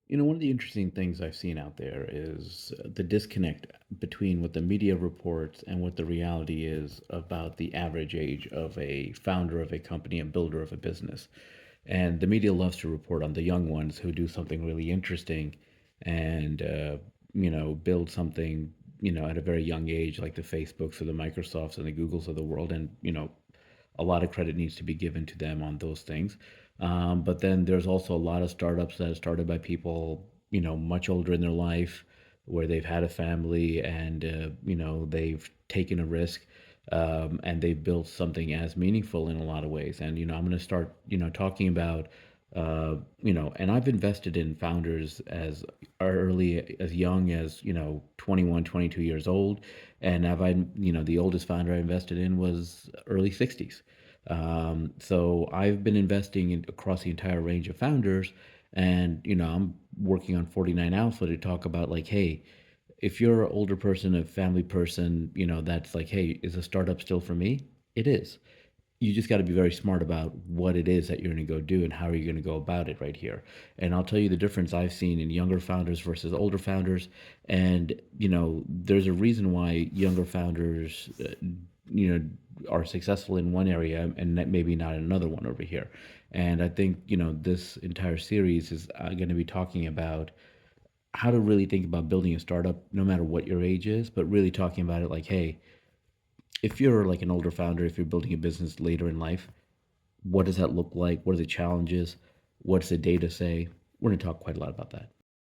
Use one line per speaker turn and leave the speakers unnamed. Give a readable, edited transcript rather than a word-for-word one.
One of the interesting things I've seen out there is the disconnect between what the media reports and what the reality is about the average age of a founder of a company, a builder of a business. And the media loves to report on the young ones who do something really interesting and, build something, at a very young age, like the Facebooks or the Microsofts and the Googles of the world. And, a lot of credit needs to be given to them on those things. But then there's also a lot of startups that are started by people, much older in their life, where they've had a family and, they've taken a risk, and they've built something as meaningful in a lot of ways. And, I'm going to start, talking about, and I've invested in founders as early, as young as, 21, 22 years old. And the oldest founder I invested in was early 60s. So I've been investing in across the entire range of founders, and I'm working on 49 Alpha to talk about like, hey, if you're an older person, a family person, that's like, hey, is a startup still for me? It is. You just got to be very smart about what it is that you're going to go do and how are you going to go about it right here. And I'll tell you the difference I've seen in younger founders versus older founders. And, there's a reason why younger founders, are successful in one area and that maybe not in another one over here. And I think, this entire series is going to be talking about how to really think about building a startup, no matter what your age is, but really talking about it like, hey, if you're like an older founder, if you're building a business later in life, what does that look like? What are the challenges? What's the data say? We're going to talk quite a lot about that.